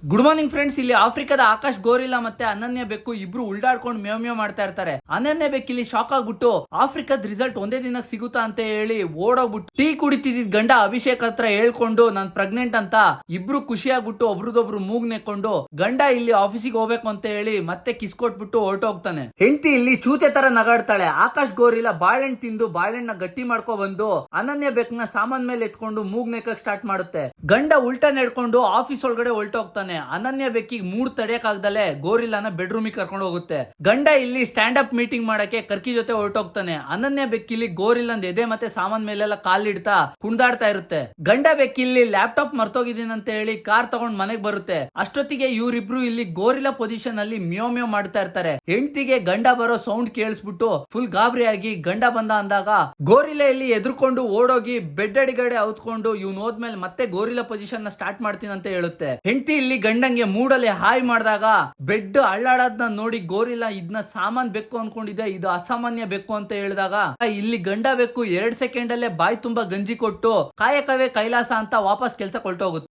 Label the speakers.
Speaker 1: Good morning friends. ಇಲ್ಲಿ ಆಫ್ರಿಕಾದ Akash gorilla ಮತ್ತೆ ಅನನ್ಯ ಬೆಕ್ಕು ಇಬ್ರು ಉಲ್ಡಾಡ್ಕೊಂಡು ಮೇವ್ ಮೇವ್ ಮಾಡ್ತಾ ಇರ್ತಾರೆ. ಅನನ್ಯ ಬೆಕ್ಕು ಇಲ್ಲಿ ಶಾಕ್ ಆಗ್ಬಿಟ್ಟು ಆಫ್ರಿಕಾದ ರಿಸಲ್ಟ್ ಒಂದೇ ದಿನಕ್ಕೆ ಸಿಗುತ್ತಾ ಅಂತ ಹೇಳಿ ಓಡೋಗ್ಬಿಟ್ಟು ಟೀ ಕುಡಿತಿದ್ ಗಂಡ ಅಭಿಷೇಕ್ ಹತ್ರ ಹೇಳ್ಕೊಂಡು ನಾನ್ ಪ್ರೆಗ್ನೆಂಟ್ ಅಂತ ಇಬ್ರು ಖುಷಿ ಆಗ್ಬಿಟ್ಟು ಒಬ್ರಿಗೊಬ್ರು ಮೂಗ್ ನೆಕ್ಕೊಂಡು ಗಂಡ ಇಲ್ಲಿ ಆಫೀಸಿಗೆ ಹೋಗ್ಬೇಕು ಅಂತ ಹೇಳಿ ಮತ್ತೆ ಕಿಸ್ ಕೊಟ್ಬಿಟ್ಟು ಹೊರಟೋಗ್ತಾನೆ. ಹೆಂಡತಿ ಇಲ್ಲಿ ಚೂತೆ ತರ ನಗಾಡ್ತಾಳೆ. ಆಕಾಶ್ ಗೋರಿಲ್ಲಾ ಬಾಳೆಹಣ್ಣು ತಿಂದು ಬಾಳೆಹಣ್ಣ ಗಟ್ಟಿ ಮಾಡ್ಕೊ ಬಂದು ಅನನ್ಯ ಬೆಕ್ಕನ ಸಾಮಾನ್ ಮೇಲೆ ಎತ್ಕೊಂಡು ಮೂಗ್ ನೆಕ್ಕಕ್ ಸ್ಟಾರ್ಟ್ ಮಾಡುತ್ತೆ. ಗಂಡ ಉಲ್ಟಾ ನಡ್ಕೊಂಡು ಆಫೀಸ್ ಒಳಗಡೆ ಹೊರಟೋಗ್ತಾನೆ. ಅನನ್ಯ ಬೆಕ್ಕಿಗೆ ಮೂಡ್ ತಡೆಯಕ್ಕಾಗ್ದಲೆ ಗೋರಿಲ್ಲಾನ ಬೆಡ್ರೂಮಿಗೆ ಕರ್ಕೊಂಡು ಹೋಗುತ್ತೆ. ಗಂಡ ಇಲ್ಲಿ ಸ್ಟ್ಯಾಂಡ್ ಅಪ್ ಮೀಟಿಂಗ್ ಮಾಡಕ್ಕೆ ಕರ್ಕಿ ಜೊತೆ ಹೊರಟೋಗ್ತಾನೆ. ಅನನ್ಯ ಬೆಕ್ಕಿಲಿ ಗೋರಿಲ್ಲಂದ್ ಎದೆ ಮತ್ತೆ ಸಾಮಾನ್ ಮೇಲೆಲ್ಲ ಕಾಲಿಡ್ತಾ ಕುಣ್ದಾಡ್ತಾ ಇರುತ್ತೆ. ಗಂಡ ಬೆಕ್ಕಿಲ್ಲಿ ಲ್ಯಾಪ್ಟಾಪ್ ಮರ್ತೋಗಿದ್ದೀನಿ ಅಂತ ಹೇಳಿ ಕಾರ್ ತಗೊಂಡ್ ಮನೆಗ್ ಬರುತ್ತೆ. ಅಷ್ಟೊತ್ತಿಗೆ ಇವರಿಬ್ರು ಇಲ್ಲಿ ಗೋರಿಲ್ಲಾ ಪೊಸಿಷನ್ ಅಲ್ಲಿ ಮ್ಯೋ ಮ್ಯೋ ಮಾಡ್ತಾ ಇರ್ತಾರೆ. ಹೆಂಡತಿಗೆ ಗಂಡ ಬರೋ ಸೌಂಡ್ ಕೇಳಿಸ್ಬಿಟ್ಟು ಫುಲ್ ಗಾಬರಿಯಾಗಿ ಗಂಡ ಬಂದ ಅಂದಾಗ ಗೋರಿಲ್ಲಾ ಇಲ್ಲಿ ಎದ್ರುಕೊಂಡು ಓಡೋಗಿ ಬೆಡ್ ಅಡಿಗಡೆ ಔತ್ಕೊಂಡು ಇವ್ನು ಹೋದ್ಮೇಲೆ ಮತ್ತೆ ಗೋರಿಲ್ಲಾ ಪೊಸಿಷನ್ ನ ಸ್ಟಾರ್ಟ್ ಮಾಡ್ತೀನಿ ಅಂತ ಹೇಳುತ್ತೆ. ಹೆಂಡತಿ ಇಲ್ಲಿ ಗಂಡಂಗೆ ಮೂಡಲ್ಲಿ ಹಾಯ್ ಮಾಡಿದಾಗ ಬೆಡ್ ಅಳ್ಳಾಡೋದನ್ನ ನೋಡಿ ಗೋರಿಲ್ಲಾ ಇದನ್ನ ಸಾಮಾನ್ ಬೆಕ್ಕು ಅನ್ಕೊಂಡಿದ್ದೆ, ಇದು ಅಸಾಮಾನ್ಯ ಬೆಕ್ಕು ಅಂತ ಹೇಳಿದಾಗ ಇಲ್ಲಿ ಗಂಡ ಬೆಕ್ಕು 2 ಸೆಕೆಂಡ್ ಅಲ್ಲೇ ಬಾಯಿ ತುಂಬಾ ಗಂಜಿ ಕೊಟ್ಟು ಕಾಯಕವೇ ಕೈಲಾಸ ಅಂತ ವಾಪಸ್ ಕೆಲ್ಸ ಹೊರಟೋಗುತ್ತೆ.